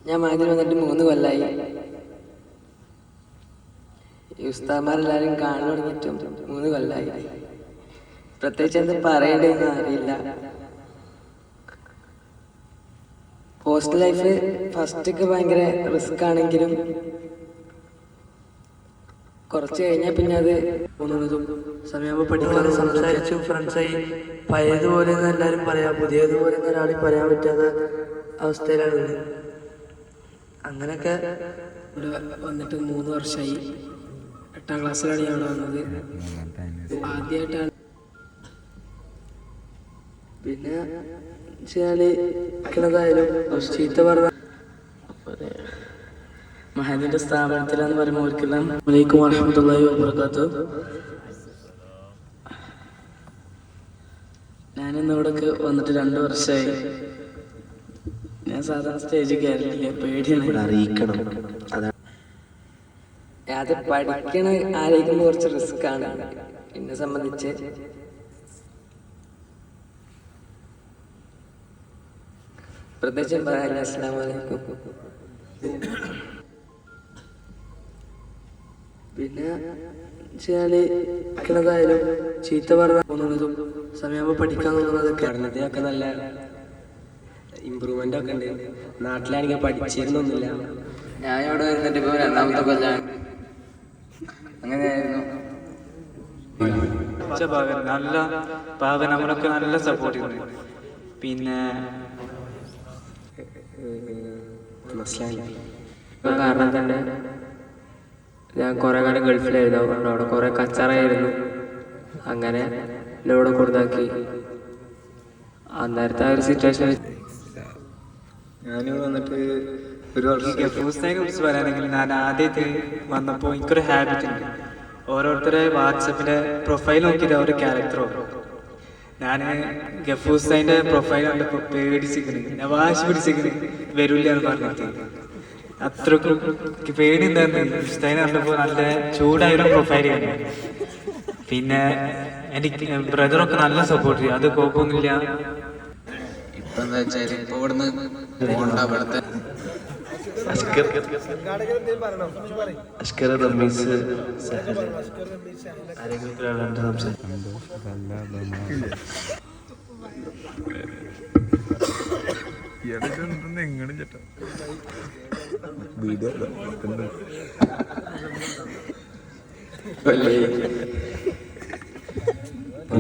ഞാൻ മാതിൽ വന്നിട്ട് 3 കൊല്ലമായി. ഈ ഉസ്താദ്മാരെല്ലാവരും കാണാൻ തുടങ്ങിയിട്ടും 3 കൊല്ലമായി. പ്രത്യേകിച്ച് എന്ത് പറയേണ്ടതെന്ന് അറിയില്ല. ഹോസ്റ്റൽ ലൈഫ് ഫസ്റ്റൊക്കെ ഭയങ്കര റിസ്ക് ആണെങ്കിലും കുറച്ച് കഴിഞ്ഞാൽ പിന്നെ അത് പോകുന്നതും സമയമാകുമ്പോൾ പഠിക്കാതെ സംസാരിച്ചു ഫ്രണ്ട്സായി പഴയതുപോലെ എല്ലാവരും പറയാം, പുതിയതുപോലെ ഒരാളെ പറയാൻ പറ്റാത്ത അവസ്ഥയിലാണ്. അങ്ങനെയൊക്കെ ഇവിടെ വന്നിട്ട് 3 വർഷമായി. 8ാം ക്ലാസ്സിലാണ് ഞാൻ ഇവിടെ വന്നത്. ആദ്യമായിട്ടാണ്. പിന്നെ ായാലും ചീത്ത പറഞ്ഞ മഹദിന്റെ സ്ഥാപനത്തിലാന്ന് പറയുമ്പോൾ അവർക്കെല്ലാം വലൈക്കും വറഹ്മത്തുള്ളാഹി വബറകാതുഹു. ഞാനിന്നിവിടെ വന്നിട്ട് 2 വർഷമായി. ഞാൻ സാധാരണ സ്റ്റേജിൽ കയറിയില്ല, പേടിയാണ്. അറിയിക്കണം. അത് പഠിക്കണ ആലോചിക്കുമ്പോൾ കുറച്ച് റിസ്ക് ആണ് എന്നെ സംബന്ധിച്ച്. പ്രത്യേകിച്ചും പറയാനില്ല. അസ്സലാമു അലൈക്കും. പിന്നെ ായാലും ചീത്ത പറഞ്ഞ പോകുന്നതും സമയമാകുമ്പോൾ പഠിക്കാൻ തോന്നുന്നതൊക്കെ പഠനത്തിനൊക്കെ നല്ല ഇമ്പ്രൂവ്മെന്റ് ഒക്കെ ഉണ്ട്. നാട്ടിലാണെങ്കിൽ പഠിച്ചിരുന്നൊന്നുമില്ല. ഞാൻ ഇവിടെ വരുന്നിട്ട് ഇപ്പോൾ 2ാമത്തെ കൊല്ലാണ്. അങ്ങനെയായിരുന്നു. നല്ല ഭാഗം നമ്മളൊക്കെ നല്ല സപ്പോർട്ട് ചെയ്യുന്നു. പിന്നെ കാരണം തന്നെ ഞാൻ കുറേ കാലം ഗൾഫിലായിരുന്നു. അതുകൊണ്ട് അവിടെ കുറേ കച്ചറായിരുന്നു. അങ്ങനെ എന്നെ ഇവിടെ കൊടുത്താക്കി. അന്നേരത്തെ ആ ഒരു സിറ്റുവേഷൻ. ഞാനിവിടെ വന്നിട്ട് ഒരു വർഷം ഗഫൂസിനെ കുറിച്ച് പറയുകയാണെങ്കിൽ, ഞാൻ ആദ്യത്തെ വന്നപ്പോൾ എനിക്കൊരു ഹാബിറ്റ് ഉണ്ട്. ഓരോരുത്തരെ വാട്സപ്പിൻ്റെ പ്രൊഫൈൽ നോക്കിയിട്ട് ഒരു ക്യാരക്ടറോ. ഞാൻ ഗഫൂസൈൻ്റെ പ്രൊഫൈൽ കണ്ടപ്പോൾ പേടിച്ചിരിക്കണ്, ഞാൻ വാശി പിടിച്ചിരിക്കണ് വരില്ല എന്ന് പറഞ്ഞിട്ട്. അത്രക്കും പേടി ഉണ്ടായിരുന്നു. ഉസ്താദിനെ കണ്ടപ്പോൾ നല്ല ചൂടായൊരു പ്രൊഫൈലാണ്. പിന്നെ എനിക്ക് ബ്രദറൊക്കെ നല്ല സപ്പോർട്ട് ചെയ്യും. അത് കുഴപ്പമൊന്നുമില്ല. ഇപ്പം എന്താ വെച്ചാൽ ഇപ്പോൾ ഇവിടുന്ന് പോകണ്ട. ഇവിടുത്തെ അഷ്കർ റമീസ് ആരെങ്കിലും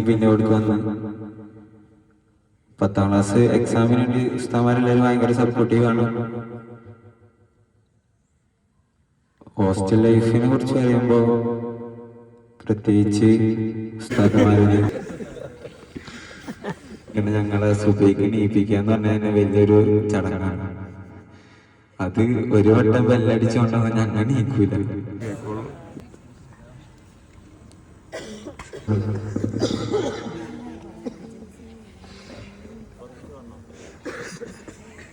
പിന്നെ ഓടിക്ക് വന്നു. 10ാം ക്ലാസ് എക്സാമിന് വേണ്ടി ഉസ്താദ്മാരെല്ലാവരും ഭയങ്കര സപ്പോർട്ടീവാണ്. ഹോസ്റ്റൽ ലൈഫിനെ കുറിച്ച് പറയുമ്പോൾ പ്രത്യേകിച്ച് ഉസ്താദ്മാരെ ഇങ്ങനെ ഞങ്ങളെ സുബൈക്ക് നീപ്പിക്കാന്ന് പറഞ്ഞാൽ തന്നെ വലിയൊരു ചടങ്ങാണ്. അത് ഒരു വട്ടം ബെല്ലടിച്ചുകൊണ്ടൊന്നും ഞങ്ങൾ നീക്കൂല.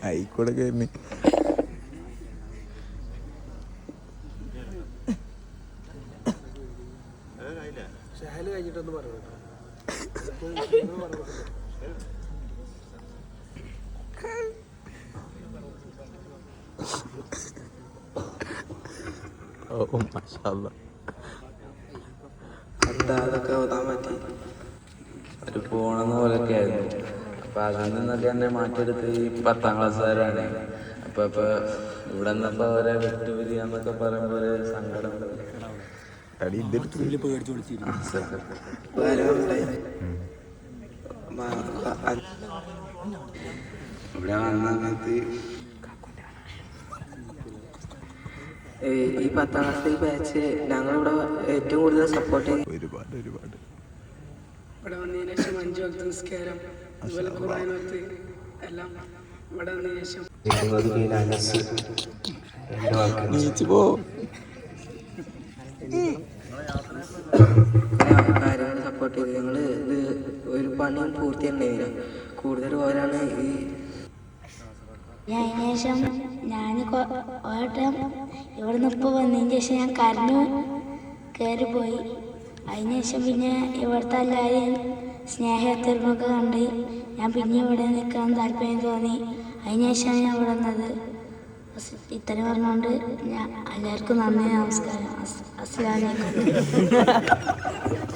ആയിക്കോടെ കയറി കഴിഞ്ഞിട്ടൊന്ന് പറഞ്ഞു. അതൊക്കെ ഓതാൻ പറ്റി. ഒരു പോണെന്ന പോലൊക്കെ ആയിരുന്നു. അപ്പൊ അതിൽ നിന്നൊക്കെ എന്നെ മാറ്റിയെടുത്ത് ഈ 10ാം ക്ലാസ്സുകാരാണ്. അപ്പൊ ഇവിടെ നിന്നപ്പോ അവരെ വിട്ടുപിരിയാന്നൊക്കെ പറയുമ്പോ ഒരു സങ്കടം. ഇവിടെ വന്ന സമയത്ത് ഈ 10ാം ക്ലാസ്സിലെ ബാച്ച് ഞങ്ങളിവിടെ ഏറ്റവും കൂടുതൽ സപ്പോർട്ട് ചെയ്യും. ഒരുപാട് ഇവിടെ വന്നതിന് ശേഷം 5 വക്ത നിസ്കാരം, അതുപോലെ ഖുർആൻ ഓത്ത് എല്ലാം ഇവിടെ വന്നതിന് ശേഷം കാര്യങ്ങൾ സപ്പോർട്ട് ചെയ്ത് ഞങ്ങൾ ഇത് ഒരു പണിയും പൂർത്തിയുണ്ടായില്ല. കൂടുതൽ പോരാണ് ഈ അതിനുശേഷം ഞാൻ ഓട്ടം ഇവിടുന്ന് ഇപ്പോൾ വന്നതിന് ശേഷം ഞാൻ കരഞ്ഞു കയറിപ്പോയി. അതിനുശേഷം പിന്നെ ഇവിടുത്തെ എല്ലാവരെയും സ്നേഹത്തിനൊക്കെ കണ്ട് ഞാൻ പിന്നെ ഇവിടെ നിൽക്കാൻ താല്പര്യം തോന്നി. അതിനുശേഷമാണ് ഞാൻ ഇവിടെ വന്നത്. ഇത്രയും പറഞ്ഞുകൊണ്ട് ഞാൻ എല്ലാവർക്കും നന്ദി, നമസ്കാരം, അസ്സലാമു അലൈക്കും.